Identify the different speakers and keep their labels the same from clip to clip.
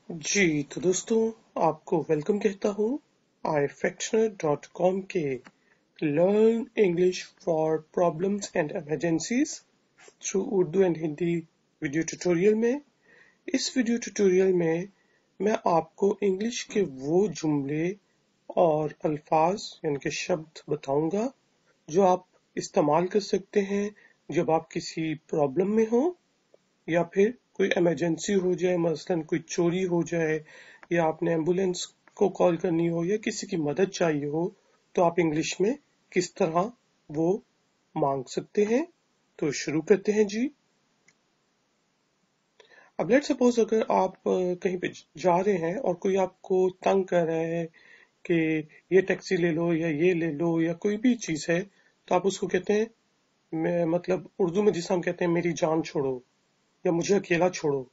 Speaker 1: जी तो दोस्तों, आपको वेलकम कहता हूँ ifactioner.com के learn English for problems and emergencies through Urdu and Hindi video tutorial में। इस वीडियो ट्यूटोरियल में मैं आपको इंग्लिश के वो जुमले और अल्फाज यानी कि शब्द बताऊंगा जो आप इस्तेमाल कर सकते हैं जब आप किसी प्रॉब्लम में हो या फिर कोई इमरजेंसी हो जाए, मसलन कोई चोरी हो जाए या आपने एम्बुलेंस को कॉल करनी हो या किसी की मदद चाहिए हो, तो आप इंग्लिश में किस तरह वो मांग सकते हैं। तो शुरू करते हैं जी। अब लेट सपोज अगर आप कहीं पे जा रहे हैं और कोई आपको तंग कर रहा है कि ये टैक्सी ले लो या ये ले लो या कोई भी चीज है, तो आप उसको कहते हैं, मैं मतलब उर्दू में जिसे हम कहते हैं मेरी जान छोड़ो या मुझे अकेला छोड़ो,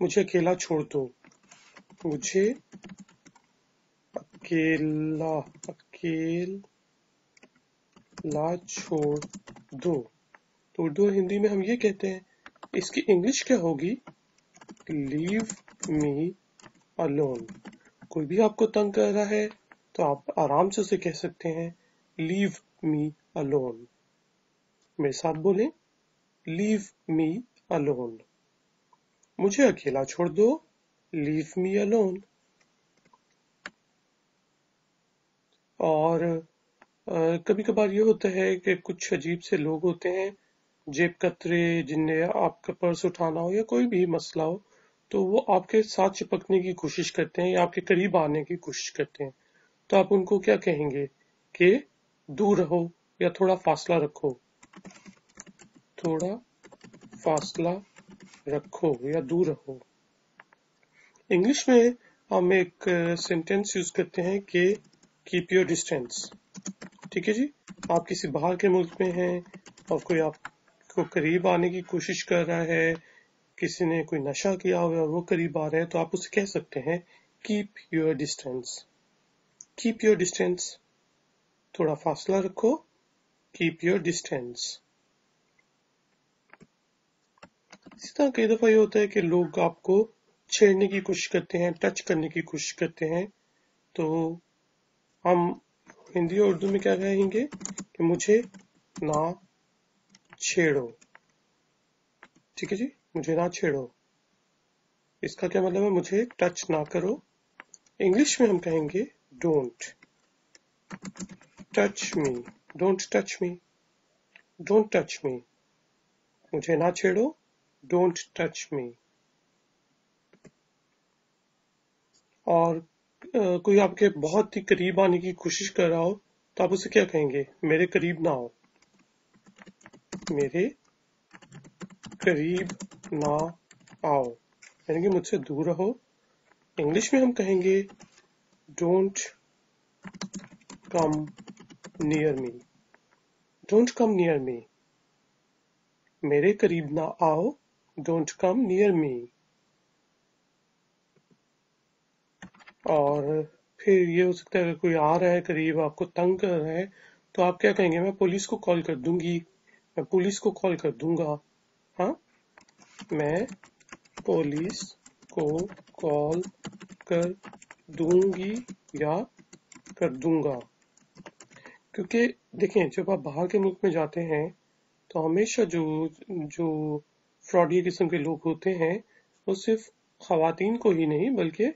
Speaker 1: मुझे अकेला छोड़ दो, मुझे अकेला अकेला छोड़ दो। तो उर्दू और हिंदी में हम ये कहते हैं। इसकी इंग्लिश क्या होगी? Leave me alone. कोई भी आपको तंग कर रहा है तो आप आराम से उसे कह सकते हैं लीव मी अलोन। मेरे साथ बोलें, लीव मी अलोन। मुझे अकेला छोड़ दो, लीव मी अलोन। और कभी कभार ये होता है कि कुछ अजीब से लोग होते हैं, जेब कतरे, जिन्हें आपका पर्स उठाना हो या कोई भी मसला हो, तो वो आपके साथ चिपकने की कोशिश करते हैं या आपके करीब आने की कोशिश करते हैं। तो आप उनको क्या कहेंगे कि दूर रहो या थोड़ा फासला रखो, थोड़ा फासला रखो या दूर रहो। इंग्लिश में हम एक सेंटेंस यूज करते हैं कि कीप योर डिस्टेंस। ठीक है जी। आप किसी बाहर के मुल्क में हैं और कोई आपको करीब आने की कोशिश कर रहा है, किसी ने कोई नशा किया हुआ है और वो करीब आ रहा है, तो आप उसे कह सकते हैं keep your distance. Keep your distance, थोड़ा फासला रखो, कीप योर डिस्टेंस। इसी तरह कई दफा ये होता है कि लोग आपको छेड़ने की कोशिश करते हैं, टच करने की कोशिश करते हैं, तो हम हिंदी और उर्दू में क्या कहेंगे कि मुझे ना छेड़ो। ठीक है जी, मुझे ना छेड़ो। इसका क्या मतलब है? मुझे टच ना करो। इंग्लिश में हम कहेंगे don't touch me, don't touch me, don't touch मी। मुझे ना छेड़ो, डोंट टच मी। और कोई आपके बहुत ही करीब आने की कोशिश कर रहा हो, तो आप उसे क्या कहेंगे? मेरे करीब ना आओ, मेरे करीब ना आओ, यानी कि मुझसे दूर रहो। इंग्लिश में हम कहेंगे don't come near me, don't come near मी। मेरे करीब ना आओ, डोंट कम नियर मी। और फिर ये हो सकता है अगर कोई आ रहा है करीब, आपको तंग कर रहा है, तो आप क्या कहेंगे? मैं पुलिस को कॉल कर दूंगी, मैं पुलिस को कॉल कर दूंगा। हाँ, मैं पुलिस को कॉल कर दूंगी या कर दूंगा। क्योंकि देखें, जब आप बाहर के मुल्क में जाते हैं तो हमेशा जो जो फ्रॉडी किस्म के लोग होते हैं, वो सिर्फ खवातीन को ही नहीं बल्कि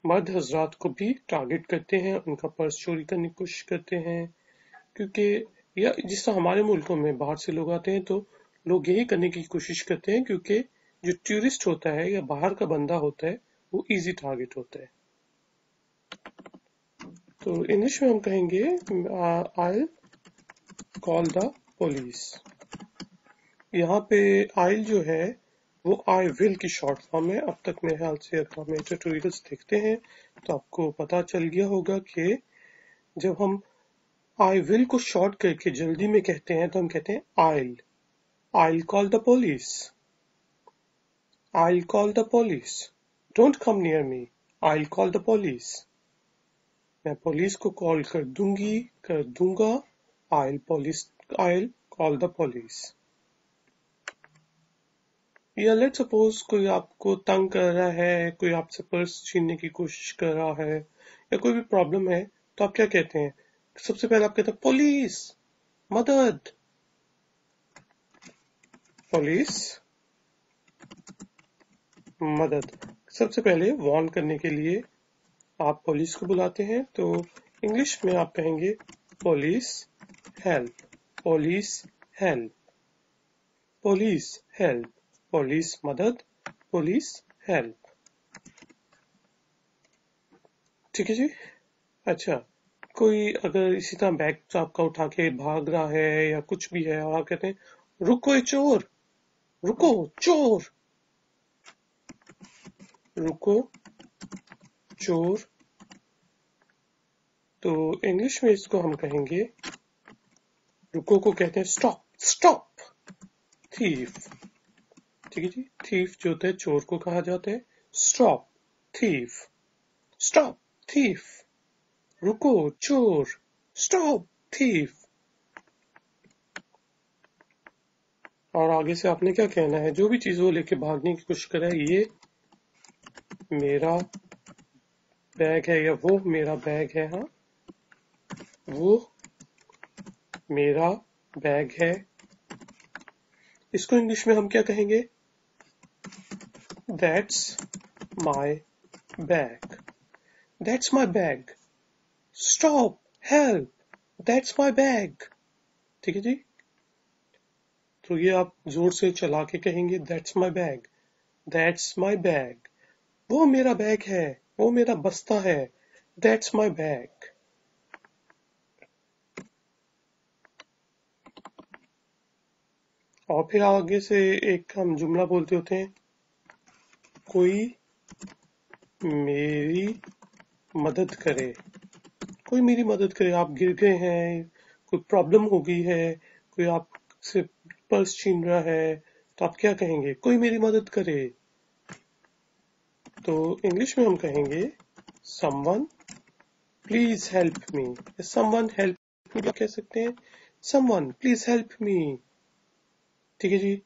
Speaker 1: मर्द हजरात को भी टारगेट करते हैं, उनका पर्स चोरी करने की कोशिश करते हैं। क्योंकि या जिस तरह हमारे मुल्कों में बाहर से लोग आते हैं तो लोग यही करने की कोशिश करते हैं, क्योंकि जो टूरिस्ट होता है या बाहर का बंदा होता है वो इजी टारगेट होता है। तो इंग्लिश में हम कहेंगे आई कॉल द पुलिस। यहाँ पे आई जो है वो आई विल की शॉर्ट फॉर्म है। अब तक मेरे ख्याल से अगर हम ट्यूटोरियल्स देखते हैं तो आपको पता चल गया होगा कि जब हम आई विल को शॉर्ट करके जल्दी में कहते हैं तो हम कहते हैं I'll call the police, I'll call the police, don't come near me, I'll call the police। मैं पुलिस को कॉल कर दूंगी, कर दूंगा। I'll call the police। या लेट सपोज कोई आपको तंग कर रहा है, कोई आपसे पर्स छीनने की कोशिश कर रहा है, या कोई भी प्रॉब्लम है, तो आप क्या कहते हैं? सबसे पहले आप कहते हैं पुलिस, मदद, पुलिस, मदद। सबसे पहले वार्न करने के लिए आप पुलिस को बुलाते हैं, तो इंग्लिश में आप कहेंगे police help, police help, police help, police मदद, पुलिस हेल्प। ठीक है जी। अच्छा, कोई अगर इसी तरह बैग आपका उठा के भाग रहा है या कुछ भी है और आप कहते हैं रुको ये चोर, रुको चोर, रुको चोर, तो इंग्लिश में इसको हम कहेंगे, रुको को कहते हैं स्टॉप, स्टॉप थीफ। ठीक है जी, थीफ जो होता है चोर को कहा जाता है, स्टॉप थीफ, स्टॉप थीफ, रुको चोर, स्टॉप थीफ। और आगे से आपने क्या कहना है, जो भी चीज वो लेके भागने की कोशिश करे, ये मेरा बैग है या वो मेरा बैग है, हाँ वो मेरा बैग है। इसको इंग्लिश में हम क्या कहेंगे? That's my bag, that's my bag, stop help, that's my bag. ठीक है जी, तो ये आप जोर से चला के कहेंगे, that's my bag, that's my bag, वो मेरा बैग है, वो मेरा बस्ता है, दैट्स माई बैग। और फिर आगे से एक हम जुमला बोलते होते हैं, कोई मेरी मदद करे, कोई मेरी मदद करे। आप गिर गए हैं, कोई प्रॉब्लम हो गई है, कोई आपसे पर्स छीन रहा है, तो आप क्या कहेंगे? कोई मेरी मदद करे। तो इंग्लिश में हम कहेंगे someone please help me, someone help me कह सकते हैं, someone please help me। ठीक है जी,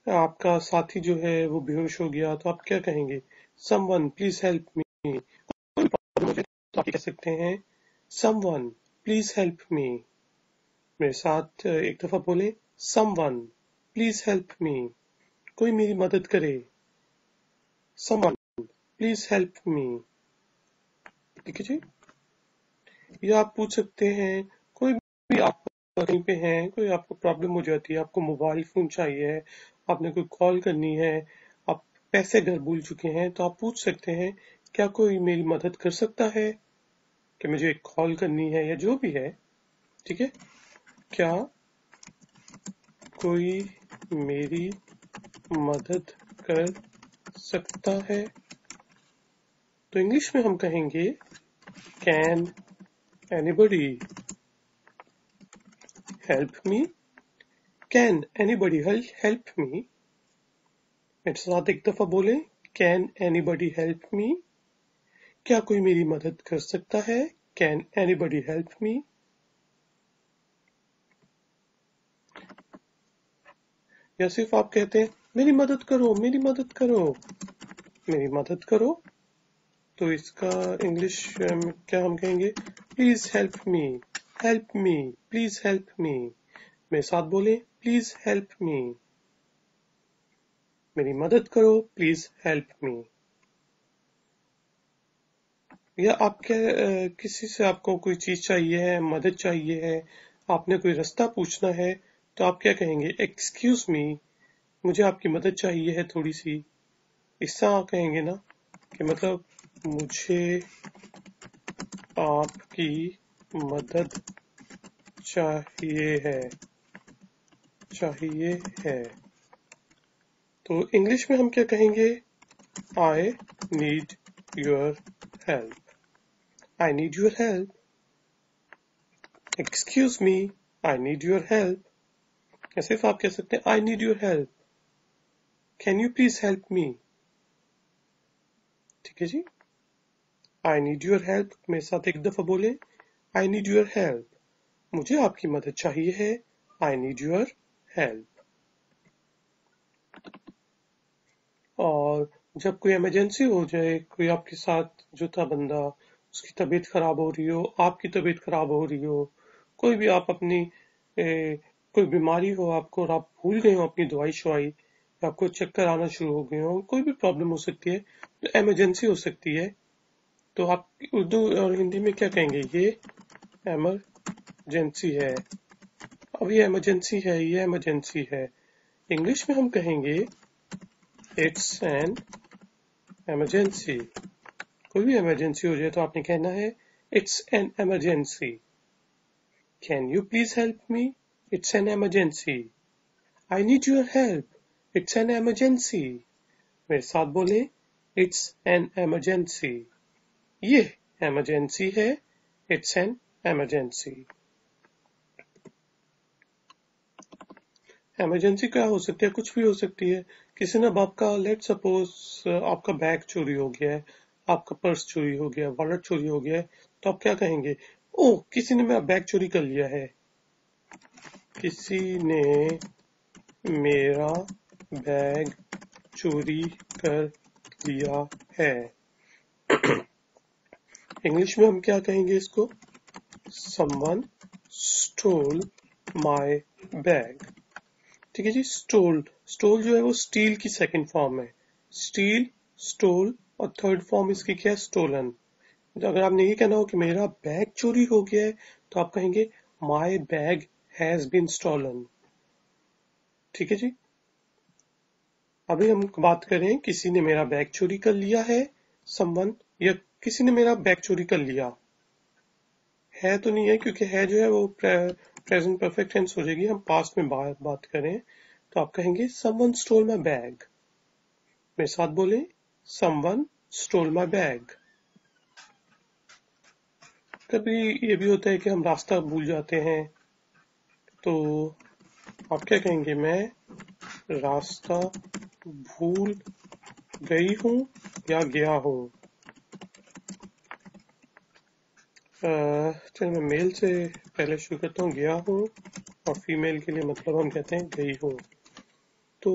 Speaker 1: आपका साथी जो है वो बेहोश हो गया, तो आप क्या कहेंगे? someone please help me। तो आप कह सकते हैं someone please help me। मेरे साथ एक दफा बोले, someone please help me, कोई मेरी मदद करे, someone please help me। ठीक है जी, या आप पूछ सकते हैं, कोई भी आप कहीं पे हैं, कोई आपको प्रॉब्लम हो जाती है, आपको मोबाइल फोन चाहिए है, आपने कोई कॉल करनी है, आप पैसे घर भूल चुके हैं, तो आप पूछ सकते हैं, क्या कोई मेरी मदद कर सकता है कि मुझे एक कॉल करनी है या जो भी है। ठीक है, क्या कोई मेरी मदद कर सकता है? तो इंग्लिश में हम कहेंगे can anybody help me, can anybody help me. मेरे साथ एक दफा बोले, कैन एनीबडी हेल्प मी, क्या कोई मेरी मदद कर सकता है? Can anybody help me. या सिर्फ आप कहते हैं मेरी मदद करो, मेरी मदद करो, मेरी मदद करो, तो इसका इंग्लिश क्या हम कहेंगे? Please help me, help me, please help me. मेरे साथ बोले, प्लीज हेल्प मी, मेरी मदद करो, प्लीज हेल्प मी। या आप क्या किसी से आपको कोई चीज चाहिए है, मदद चाहिए है, आपने कोई रास्ता पूछना है, तो आप क्या कहेंगे? एक्सक्यूज मी, मुझे आपकी मदद चाहिए है थोड़ी सी। इस तरह आप कहेंगे ना, कि मतलब मुझे आपकी मदद चाहिए है, चाहिए है। तो इंग्लिश में हम क्या कहेंगे? I need your help, I need your help. Excuse me, I need your help. या सिर्फ आप कह सकते हैं I need your help, can you please help me. ठीक है जी, आई नीड योर हेल्प। मेरे साथ एक दफा बोले, आई नीड योर हेल्प, मुझे आपकी मदद चाहिए है, आई नीड योर हेल्प। और जब कोई इमरजेंसी हो जाए, कोई आपके साथ जो था बंदा, उसकी तबीयत खराब हो रही हो, आपकी तबीयत खराब हो रही हो, कोई भी आप अपनी कोई बीमारी हो आपको और आप भूल गए हो अपनी दवाई शवाई, या आपको चक्कर आना शुरू हो गए हो, कोई भी प्रॉब्लम हो सकती है, तो इमरजेंसी हो सकती है, तो आप उर्दू और हिंदी में क्या कहेंगे? ये इमरजेंसी है। अब ये इमरजेंसी है, ये इमरजेंसी है। इंग्लिश में हम कहेंगे इट्स एन इमरजेंसी। कोई भी इमरजेंसी हो जाए तो आपने कहना है it's an emergency. Can you please help me? It's an emergency. I need your help. It's an emergency. मेरे साथ बोले, इट्स एन इमरजेंसी। ये इमरजेंसी है, इट्स एन इमरजेंसी। इमरजेंसी क्या हो सकती है? कुछ भी हो सकती है। किसी ने आपका, लेट सपोज आपका बैग चोरी हो गया है, आपका पर्स चोरी हो गया, वॉलेट चोरी हो गया है, तो आप क्या कहेंगे? ओह, किसी ने मेरा बैग चोरी कर लिया है। किसी ने मेरा बैग चोरी कर लिया है। इंग्लिश में हम क्या कहेंगे इसको? Someone stole my bag। ठीक है जी। स्टोल, स्टोल जो है वो स्टील की सेकंड फॉर्म है। स्टील, स्टोल, और थर्ड फॉर्म इसकी क्या है? स्टोलन। तो अगर आपने ये कहना हो कि मेरा बैग चोरी हो गया है, तो आप कहेंगे my bag has been stolen. ठीक है जी। अभी हम बात करें किसी ने मेरा बैग चोरी कर लिया है, समवन, या किसी ने मेरा बैग चोरी कर लिया है, तो नहीं है, क्योंकि है जो है वो प्रेजेंट परफेक्ट टेंस हो जाएगी। हम पास्ट में बात करें तो आप कहेंगे समवन स्टोल माई बैग। मेरे साथ बोले, समवन स्टोल माई बैग। कभी ये भी होता है कि हम रास्ता भूल जाते हैं, तो आप क्या कहेंगे? मैं रास्ता भूल गई हूँ या गया हूँ। चलिए मैं मेल से पहले शुरू करता हूँ। गया हूँ, और फीमेल के लिए मतलब हम कहते हैं गई हूँ। तो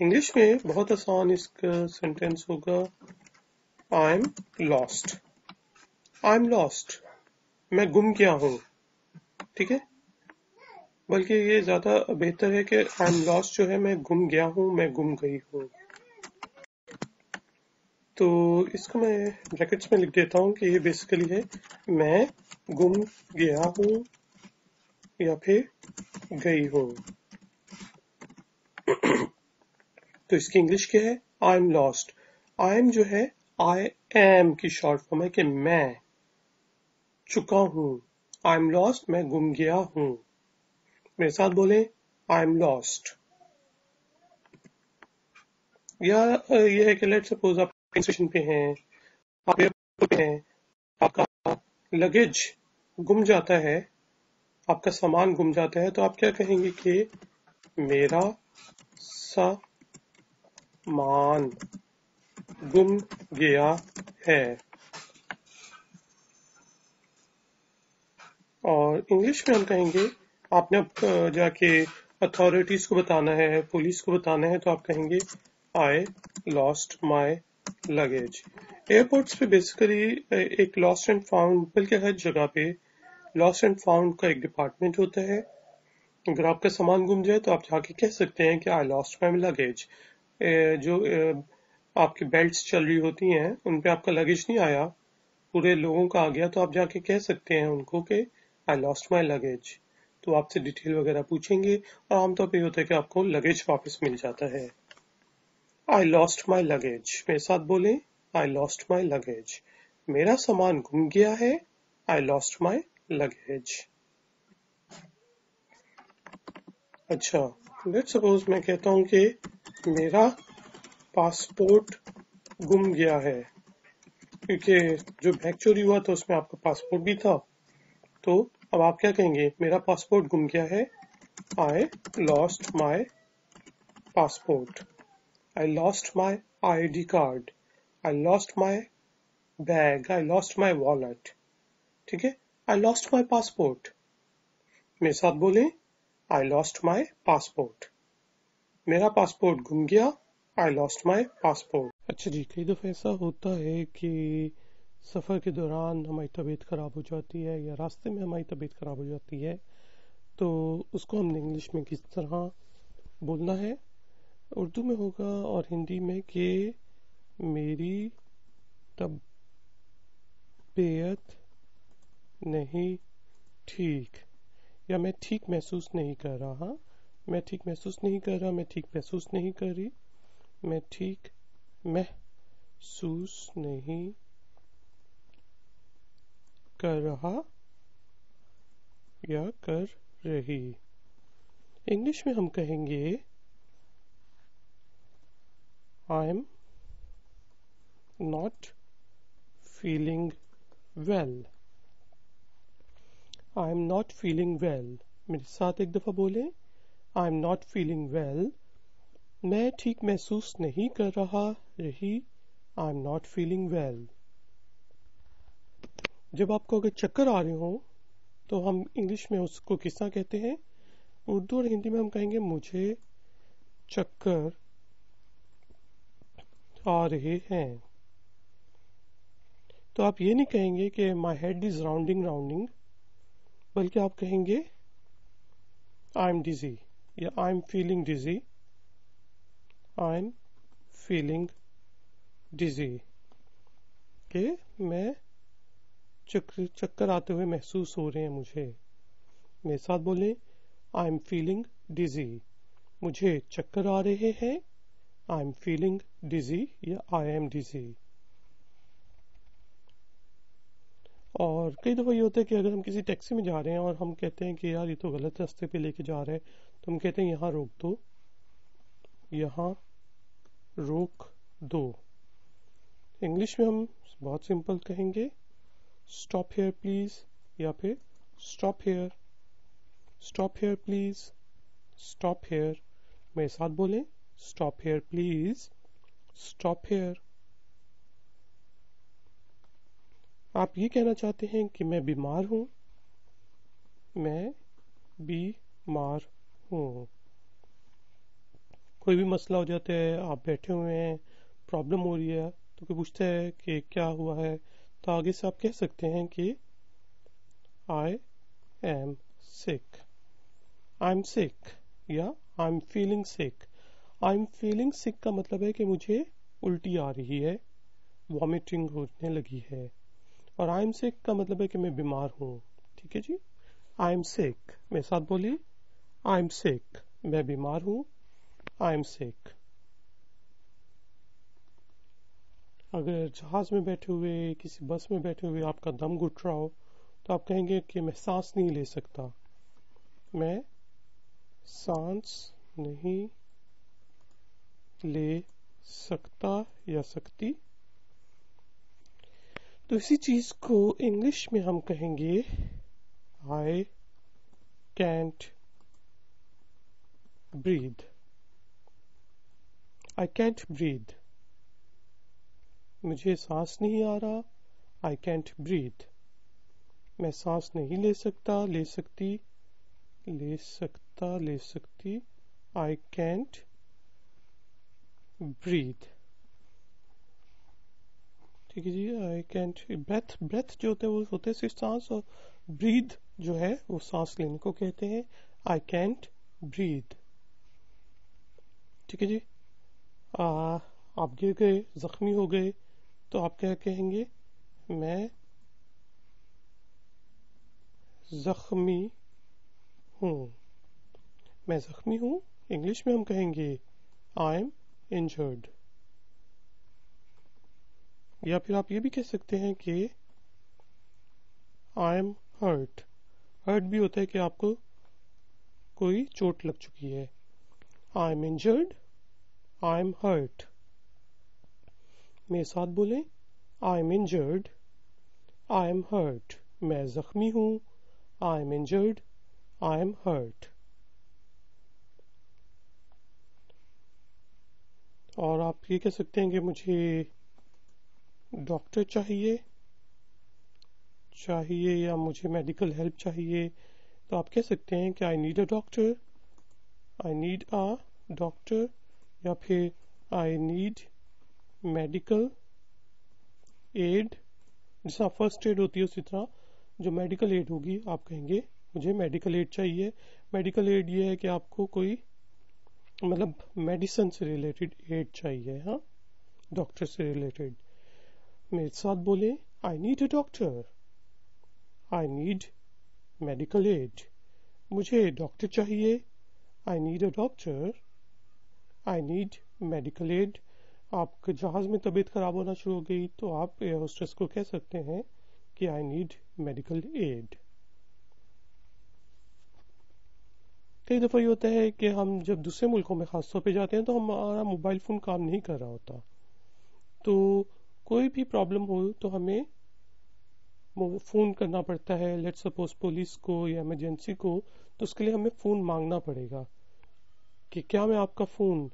Speaker 1: इंग्लिश में बहुत आसान इसका सेंटेंस होगा, I am lost. I am lost, मैं गुम गया हूँ। ठीक है, बल्कि ये ज्यादा बेहतर है कि आई एम लॉस्ट जो है, मैं गुम गया हूँ, मैं गुम गई हूँ। तो इसको मैं ब्रैकेट्स में लिख देता हूँ कि ये बेसिकली है, मैं गुम गया हूँ या फिर गई हूँ। तो इसकी इंग्लिश क्या है? I am lost. I am जो है आई एम की शॉर्ट फॉर्म है कि मैं चुका हूँ। आई एम लॉस्ट, मैं गुम गया हूँ। मेरे साथ बोले, आई एम लॉस्ट। या ये है कि लेट सपोज आप स्टेशन पे हैं, आप एयरपोर्ट पे हैं, आपका लगेज गुम जाता है, आपका सामान गुम जाता है, तो आप क्या कहेंगे कि मेरा सामान गुम गया है। और इंग्लिश में हम कहेंगे, आपने अब जाके अथॉरिटीज को बताना है, पुलिस को बताना है, तो आप कहेंगे आई लॉस्ट माई लगेज। एयरपोर्ट्स पे बेसिकली एक लॉस्ट एंड फाउंड, बल्कि हर जगह पे लॉस्ट एंड फाउंड का एक डिपार्टमेंट होता है। अगर आपका सामान गुम जाए तो आप जाके कह सकते हैं कि आई लॉस्ट माई लगेज। जो आपकी बेल्ट्स चल रही होती हैं, उन पे आपका लगेज नहीं आया, पूरे लोगों का आ गया, तो आप जाके कह सकते हैं उनको कि आई लॉस्ट माई लगेज। तो आपसे डिटेल वगैरह पूछेंगे, और आमतौर पे होता है कि आपको लगेज वापस मिल जाता है। आई लॉस्ट माई लगेज। मेरे साथ बोले, आई लॉस्ट माई लगेज। मेरा सामान गुम गया है, आई लॉस्ट माई लगेज। अच्छा, लेट सपोज मैं कहता हूँ कि मेरा पासपोर्ट गुम गया है, क्योंकि जो बैग चोरी हुआ था उसमें आपका पासपोर्ट भी था। तो अब आप क्या कहेंगे? मेरा पासपोर्ट गुम गया है, आई lost my passport. I lost my ID card. I lost my bag. I lost my wallet. ठीक है, आई लॉस्ट माई पासपोर्ट। मेरे साथ बोले, आई लॉस्ट माई पासपोर्ट। मेरा पासपोर्ट गुम गया, I lost my passport. اچھا جی، کئی دفعہ ایسا ہوتا ہے کہ سفر کے دوران ہماری طبیعت خراب ہو جاتی ہے یا راستے میں ہماری طبیعت خراب ہو جاتی ہے، تو اس کو ہم نے انگلش میں کس طرح بولنا ہے؟ اردو میں ہوگا اور ہندی میں کہ میری طبیعت نہیں ٹھیک، یا میں ٹھیک محسوس نہیں کر رہا، میں ٹھیک محسوس نہیں کر رہا، میں ٹھیک محسوس نہیں کر رہی، میں ٹھیک محسوس نہیں کر رہا یا کر رہی۔ انگلش میں ہم کہیں گے I am not feeling well. I am not feeling well. میرے ساتھ ایک دفعہ بولیں، I am not feeling well. میں ٹھیک محسوس نہیں کر رہا رہی، I am not feeling well. جب آپ کو اگر چکر آ رہے ہوں تو ہم انگلش میں اس کو کس طرح کہتے ہیں؟ اردو اور ہندی میں ہم کہیں گے مجھے چکر آ رہے ہیں۔ تو آپ یہ نہیں کہیں گے کہ my head is rounding بلکہ آپ کہیں گے I'm dizzy یا I'm feeling dizzy. I'm feeling dizzy کہ میں چکر آتے ہوئے محسوس ہو رہے ہیں مجھے۔ میرے ساتھ بولیں I'm feeling dizzy. مجھے چکر آ رہے ہیں، I'm feeling dizzy یا I am dizzy. اور کئی دفعہ یہ ہوتا ہے کہ اگر ہم کسی ٹیکسی میں جا رہے ہیں اور ہم کہتے ہیں کہ یار یہ تو غلط راستے پہ لے کے جا رہے ہیں، تو ہم کہتے ہیں یہاں روک دو، یہاں روک دو۔ انگلش میں ہم بہت سمپل کہیں گے اسٹاپ ہیئر پلیز، یا پھر stop here, stop here please, stop here. میرے ساتھ بولیں stop here please, stop here. آپ یہ کہنا چاہتے ہیں کہ میں بیمار ہوں، میں بیمار ہوں۔ کوئی بھی مسئلہ ہو جاتا ہے، آپ بیٹھے ہوئے ہیں، پرابلم ہو رہی ہے، تو کوئی پوچھتا ہے کہ کیا ہوا ہے، تو آگے سے آپ کہہ سکتے ہیں کہ I am sick. I'm sick یا I'm feeling sick. I'm feeling sick کا مطلب ہے کہ مجھے الٹی آ رہی ہے، وامٹنگ ہونے لگی ہے، اور I'm sick کا مطلب ہے کہ میں بیمار ہوں۔ ٹھیک ہے جی، I'm sick۔ میرے ساتھ بولیے I'm sick، میں بیمار ہوں، I'm sick۔ اگر جہاز میں بیٹھے ہوئے، کسی بس میں بیٹھے ہوئے آپ کا دم گھٹ رہا ہو، تو آپ کہیں گے کہ میں سانس نہیں لے سکتا، میں سانس نہیں لے سکتا یا سکتی۔ تو اسی چیز کو انگلش میں ہم کہیں گے I can't breathe. I can't breathe. مجھے سانس نہیں آ رہا، I can't breathe. میں سانس نہیں لے سکتا، لے سکتی، لے سکتا، لے سکتی، I can't breathe. ٹھیک ہے جی، I can't breath جو ہوتا ہے وہ ہوتا ہے صرف سانس، اور breathe جو ہے وہ سانس لینے کو کہتے ہیں، I can't breathe. ٹھیک ہے جی، آپ گر گئے، زخمی ہو گئے، تو آپ کیا کہیں گے؟ میں زخمی ہوں، میں زخمی ہوں۔ انگلش میں ہم کہیں گے I'm injured. یا پھر آپ یہ بھی کہہ سکتے ہیں کہ I'm hurt. hurt بھی ہوتا ہے کہ آپ کو کوئی چوٹ لگ چکی ہے۔ I'm injured, I'm hurt. میرے ساتھ بولیں I'm injured, I'm hurt. میں زخمی ہوں، I'm injured, I'm hurt. اور آپ یہ کہہ سکتے ہیں کہ مجھے ڈاکٹر چاہیے یا مجھے میڈیکل ہیلپ چاہیے، تو آپ کہہ سکتے ہیں کہ I need a doctor, I need a doctor، یا پھر I need medical aid. जैसा फर्स्ट एड होती है उसी तरह जो मेडिकल एड होगी आप कहेंगे मुझे मेडिकल एड चाहिए. मेडिकल एड ये है कि आपको कोई मतलब मेडिसिन से रिलेटेड एड चाहिए. हाँ, डॉक्टर से रिलेटेड. मेरे साथ बोले I need a doctor. I need medical aid. मुझे डॉक्टर चाहिए. I need a doctor. I need medical aid. आपके जहाज में तबीयत खराब होना शुरू हो गई तो आप एयर होस्टेस को कह सकते हैं कि आई नीड मेडिकल एड. कई दफ़ा ये होता है कि हम जब दूसरे मुल्कों में खास तौर पे जाते हैं तो हमारा मोबाइल फ़ोन काम नहीं कर रहा होता. तो कोई भी प्रॉब्लम हो तो हमें फ़ोन करना पड़ता है. लेट्स सपोज पुलिस को या इमरजेंसी को, तो उसके लिए हमें फ़ोन मांगना पड़ेगा कि क्या मैं आपका फ़ोन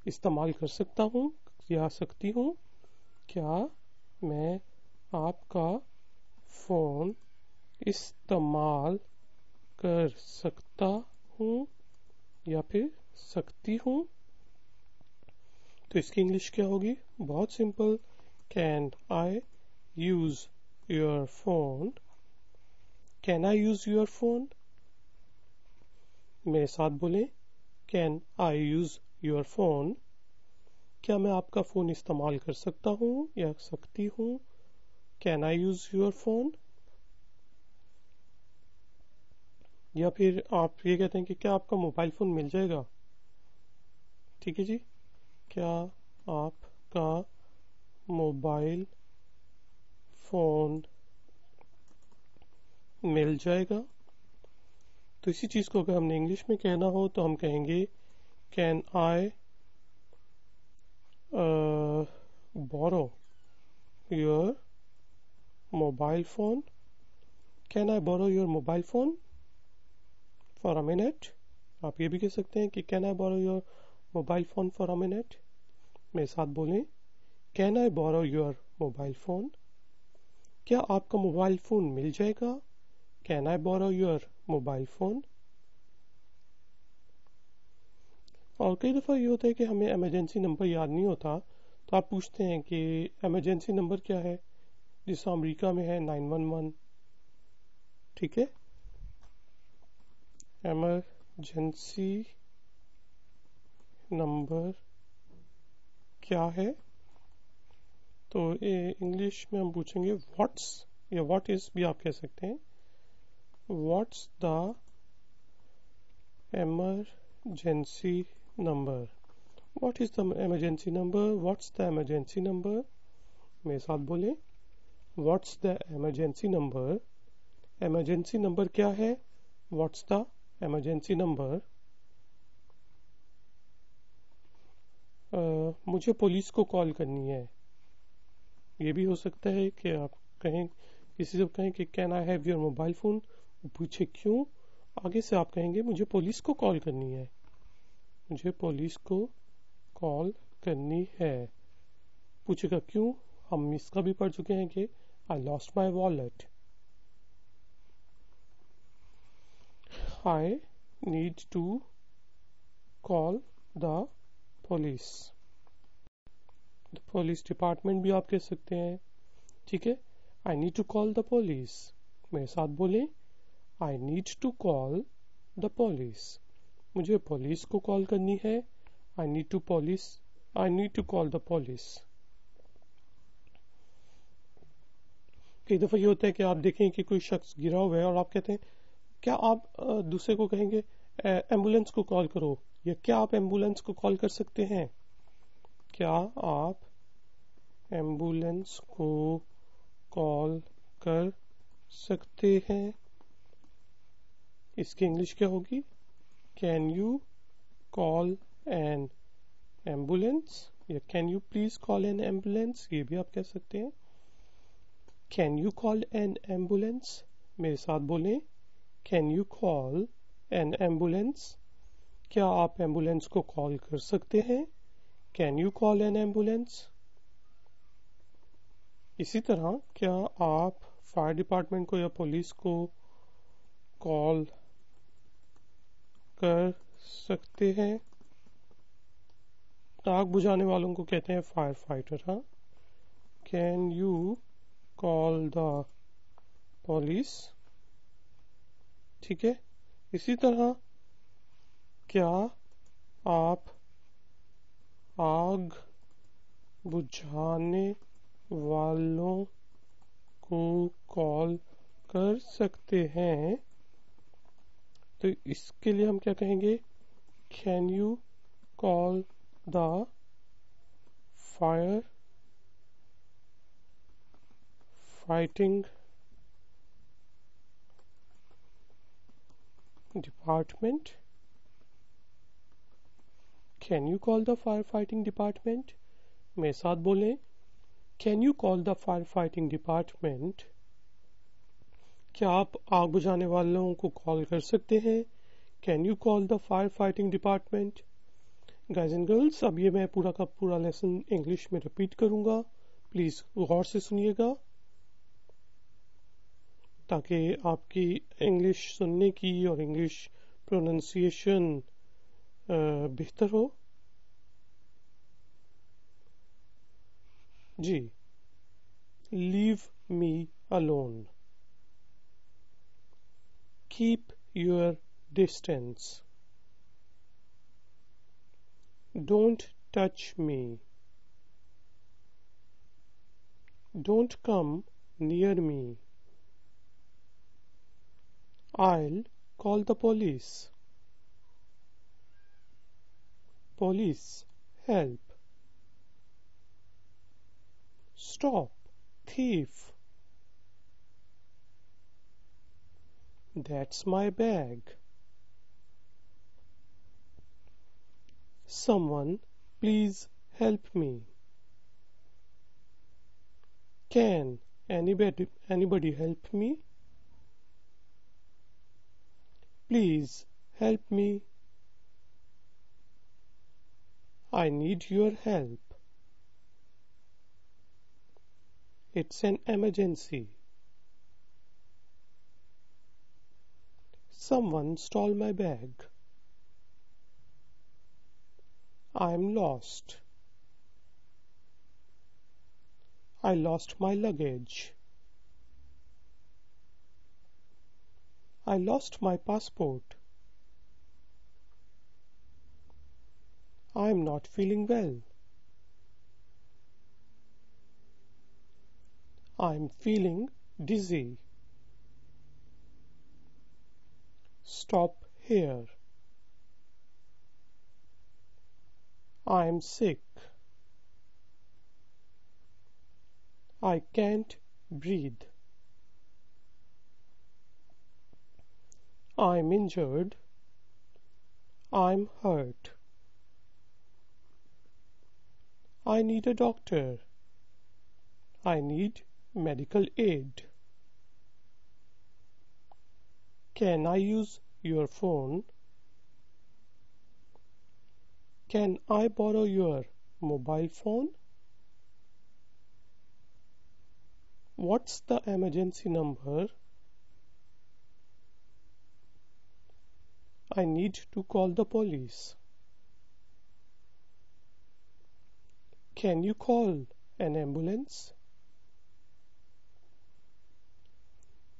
Speaker 1: इस्तेमाल कर सकता हूँ या सकती हूँ. क्या मैं आपका फ़ोन इस्तेमाल कर सकता हूँ या फिर सकती हूँ. तो इसकी इंग्लिश क्या होगी? बहुत simple. Can I use your phone. Can I use your phone. मेरे साथ बोले can I use your phone. क्या मैं आपका फोन इस्तेमाल कर सकता हूँ या सकती हूँ. Can I use your phone. या फिर आप ये कहते हैं कि क्या आपका मोबाइल फोन मिल जाएगा. ठीक है जी. क्या आपका मोबाइल फोन मिल जाएगा. तो इसी चीज को अगर हमने इंग्लिश में कहना हो तो हम कहेंगे can I borrow your mobile phone. Can I borrow your mobile phone for a minute. आप ये भी कह सकते हैं कि can I borrow your mobile phone for a minute. मेरे साथ बोलें can I borrow your mobile phone. क्या आपका मोबाइल फोन मिल जाएगा. Can I borrow your mobile phone. और कई दफ़ा ये होता है कि हमें इमरजेंसी नंबर याद नहीं होता तो आप पूछते हैं कि इमरजेंसी नंबर क्या है. जैसे अमेरिका में है 911. ठीक है. इमरजेंसी नंबर क्या है. तो इंग्लिश में हम पूछेंगे व्हाट्स या व्हाट इज भी आप कह सकते हैं. What's the emergency number. What is the emergency number? What's the emergency number? मेरे साथ बोले What's the emergency number? Emergency number क्या है. What's the emergency number? मुझे पुलिस को कॉल करनी है. ये भी हो सकता है कि आप कहें किसी से कहें कि can I have your mobile phone. पूछे क्यों. आगे से आप कहेंगे मुझे पुलिस को कॉल करनी है. मुझे पुलिस को कॉल करनी है. पूछेगा क्यों. हम इसका भी पढ़ चुके हैं कि I lost my wallet. I need to call the police. Police department भी आप कह सकते हैं. ठीक है. I need to call the police. मेरे साथ बोले I need to call the police. मुझे पुलिस को कॉल करनी है. I need to call the police. कई दफा ये होता है कि आप देखें कि कोई शख्स गिरा हुआ है और आप कहते हैं क्या आप दूसरे को कहेंगे एम्बुलेंस को कॉल करो या क्या आप एम्बुलेंस को कॉल कर सकते हैं. क्या आप एम्बुलेंस को कॉल कर सकते हैं. इसकी इंग्लिश क्या होगी. Can you call an ambulance या can you please call an ambulance. ये भी आप कह सकते हैं. Can you call an ambulance. मेरे साथ बोलें can you call an ambulance. क्या आप एम्बुलेंस को कॉल कर सकते हैं. Can you call an ambulance. इसी तरह क्या आप फायर डिपार्टमेंट को या पुलिस को कॉल कर सकते हैं. आग बुझाने वालों को कहते हैं फायर फाइटर। हाँ, can you call the police. ठीक है, इसी तरह क्या आप आग बुझाने वालों को कॉल कर सकते हैं? तो इसके लिए हम क्या कहेंगे? Can you call the fire fighting department? Can you call the fire fighting department? मेरे साथ बोलें, can you call the fire fighting department? क्या आप आग बुझाने वालों को कॉल कर सकते हैं? Can you call the fire fighting department? Guys and girls, अब ये मैं पूरा का पूरा लेसन इंग्लिश में रिपीट करूंगा, प्लीज गौर से सुनिएगा ताकि आपकी इंग्लिश सुनने की और इंग्लिश प्रोनाउंसिएशन बेहतर हो। जी, leave me alone, keep your distance, don't touch me, don't come near me, I'll call the police. Police, help. Stop, thief. That's my bag. Someone, please help me. Can anybody help me? Please help me. I need your help. It's an emergency. Someone stole my bag. I'm lost. I lost my luggage. I lost my passport. I'm not feeling well. I'm feeling dizzy. Stop here. I'm sick. I can't breathe. I'm injured. I'm hurt. I need a doctor. I need medical aid. Can I use your phone? Can I borrow your mobile phone? What's the emergency number? I need to call the police. Can you call an ambulance?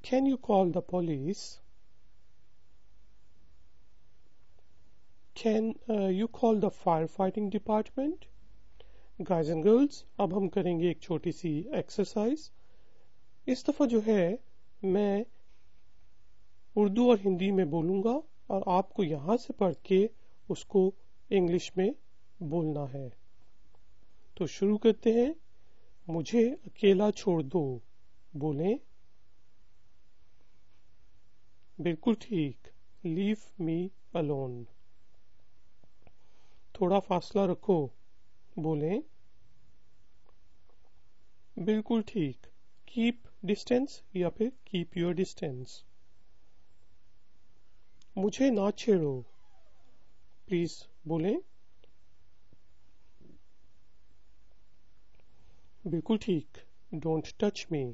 Speaker 1: Can you call the police? Can you call the firefighting department? Guys and girls, अब हम करेंगे एक छोटी सी exercise. इस दफ़ा जो है मैं उर्दू और हिंदी में बोलूँगा और आपको यहाँ से पढ़ के उसको इंग्लिश में बोलना है। तो शुरू करते हैं। मुझे अकेला छोड़ दो। बोलें, बिल्कुल ठीक, लीव मी अलोन। थोड़ा फासला रखो। बोलें, बिल्कुल ठीक, कीप डिस्टेंस या फिर कीप योर डिस्टेंस। मुझे ना छेड़ो, प्लीज बोलें, बिल्कुल ठीक, डोंट टच मी।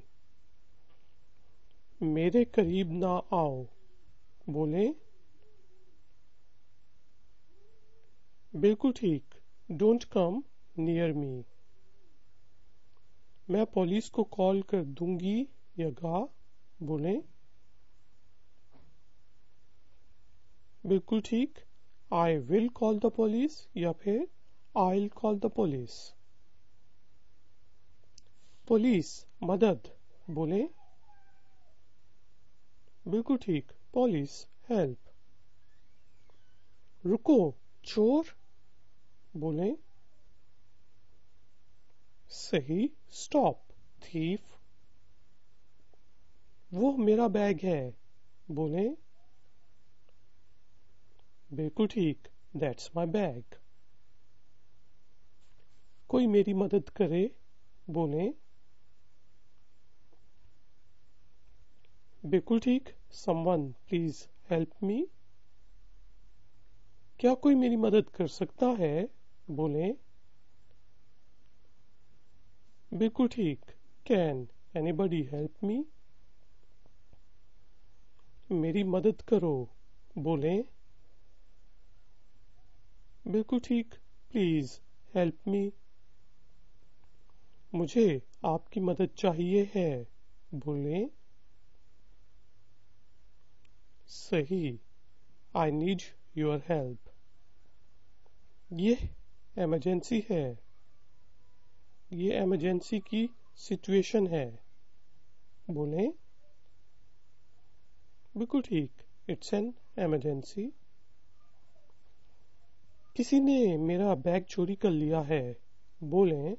Speaker 1: मेरे करीब ना आओ। बोलें, बिल्कुल ठीक, Don't come near me. मैं पुलिस को कॉल कर दूंगी या गा बोलें. बिल्कुल ठीक. I will call the police या फिर I'll call the police. Police मदद बोले. बिल्कुल ठीक. Police help. रुको चोर बोले. सही. Stop thief. वो मेरा बैग है बोले. बिल्कुल ठीक. That's my bag. कोई मेरी मदद करे बोले. बिल्कुल ठीक. Someone please help me. क्या कोई मेरी मदद कर सकता है बोले. बिल्कुल ठीक. Can anybody help me. मेरी मदद करो बोले. बिल्कुल ठीक. Please help me. मुझे आपकी मदद चाहिए है बोले. सही. I need your help. ये इमरजेंसी है. ये इमरजेंसी की सिचुएशन है बोले. बिल्कुल ठीक. It's an emergency. किसी ने मेरा बैग चोरी कर लिया है बोले.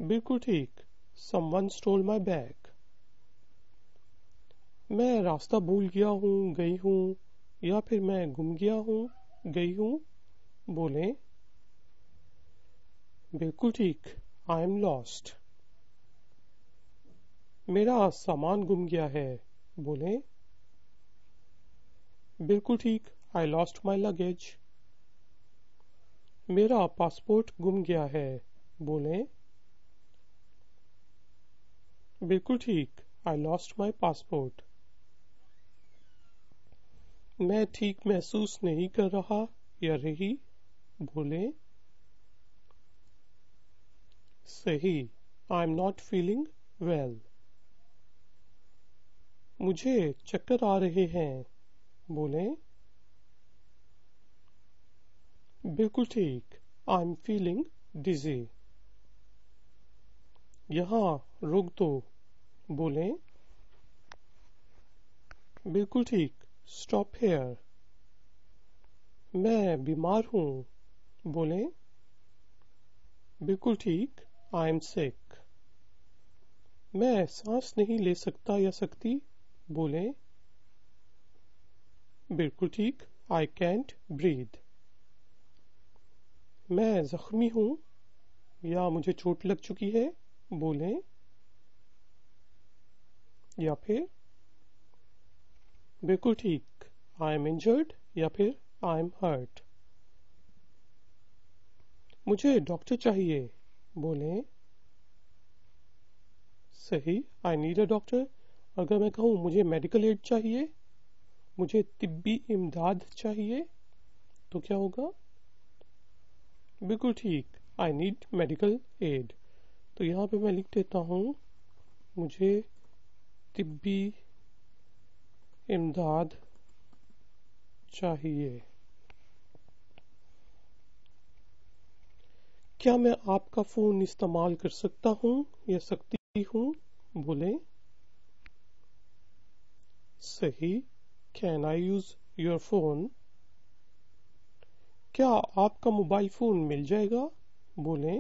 Speaker 1: बिल्कुल ठीक. Someone stole my bag. मैं रास्ता भूल गया हूँ गई हूँ या फिर मैं गुम गया हूँ गई हूँ बोले. बिल्कुल ठीक. I am lost. मेरा सामान गुम गया है बोले. बिल्कुल ठीक. आई लॉस्ट माई लगेज. मेरा पासपोर्ट गुम गया है बोले. बिल्कुल ठीक. आई लॉस्ट माई पासपोर्ट. मैं ठीक महसूस नहीं कर रहा या रही बोले. सही. I am not feeling well. मुझे चक्कर आ रहे हैं बोले. बिल्कुल ठीक. आई एम फीलिंग डिजी. यहाँ रोक दो बोले. बिल्कुल ठीक. Stop hair. मैं बीमार हूँ बोले. बिल्कुल ठीक. I am sick. मैं सांस नहीं ले सकता या सकती बोले. बिल्कुल ठीक. I can't breathe. मैं जख्मी हूँ या मुझे चोट लग चुकी है बोले. या फिर बिल्कुल ठीक. आई एम इंजर्ड या फिर आई एम हर्ट. मुझे डॉक्टर चाहिए बोले. सही. I need a doctor. अगर मैं कहूँ मुझे मेडिकल एड चाहिए, मुझे तिब्बी इमदाद चाहिए, तो क्या होगा. बिल्कुल ठीक. I need medical aid. तो यहाँ पे मैं लिख देता हूँ मुझे तिब्बी इमदाद चाहिए. क्या मैं आपका फोन इस्तेमाल कर सकता हूँ या सकती हूँ बोले. सही. Can I use your phone. क्या आपका मोबाइल फोन मिल जाएगा बोले.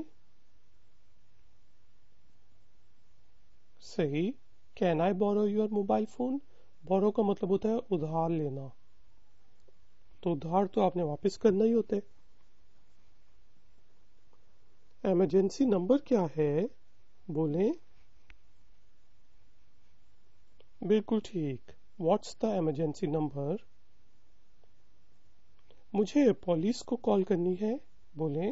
Speaker 1: सही. Can I borrow your mobile phone. Borrow का मतलब होता है उधार लेना, तो उधार तो आपने वापस करना ही होता है. इमरजेंसी नंबर क्या है बोले. बिल्कुल ठीक. What's the emergency number. मुझे पुलिस को कॉल करनी है बोले.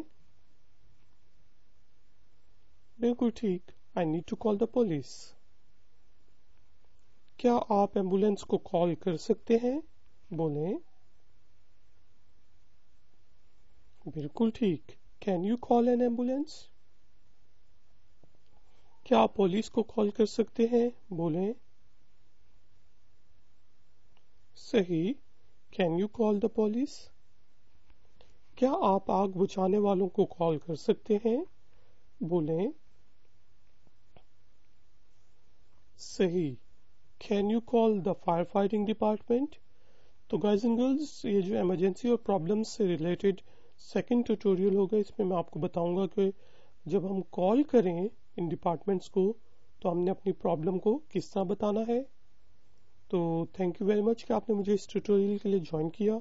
Speaker 1: बिल्कुल ठीक. I need to call the police. क्या आप एम्बुलेंस को कॉल कर सकते हैं बोले. بالکل ٹھیک. Can you call an ambulance? کیا آپ پولیس کو کال کر سکتے ہیں؟ بولیں. صحیح. Can you call the police? کیا آپ آگ بجھانے والوں کو کال کر سکتے ہیں؟ بولیں. صحیح. Can you call the fire fighting department? تو گائز اینڈ گرلز، یہ جو ایمرجنسی اور پرابلم سے ریلیٹڈ سیکنڈ ٹیوٹوریل ہوگا، اس میں آپ کو بتاؤں گا کہ جب ہم کال کریں ان ڈپارٹمنٹس کو تو ہم نے اپنی پرابلم کو کس طرح بتانا ہے. تو تھینک یو ویری مچ کہ آپ نے مجھے اس ٹیوٹوریل کے لیے جوائن کیا.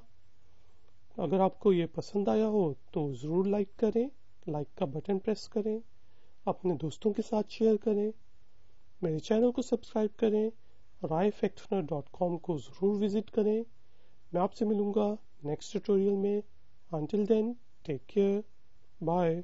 Speaker 1: اگر آپ کو یہ پسند آیا ہو تو ضرور لائک کریں، لائک کا بٹن پریس کریں، اپنے دوستوں کے ساتھ شیئر کریں، میرے چینل کو سبسکرائب کریں، raifactoner.com کو ضرور وزٹ کریں. میں آپ سے ملوں گا نیکسٹ ٹیوٹوریل میں. Until then take care. Bye.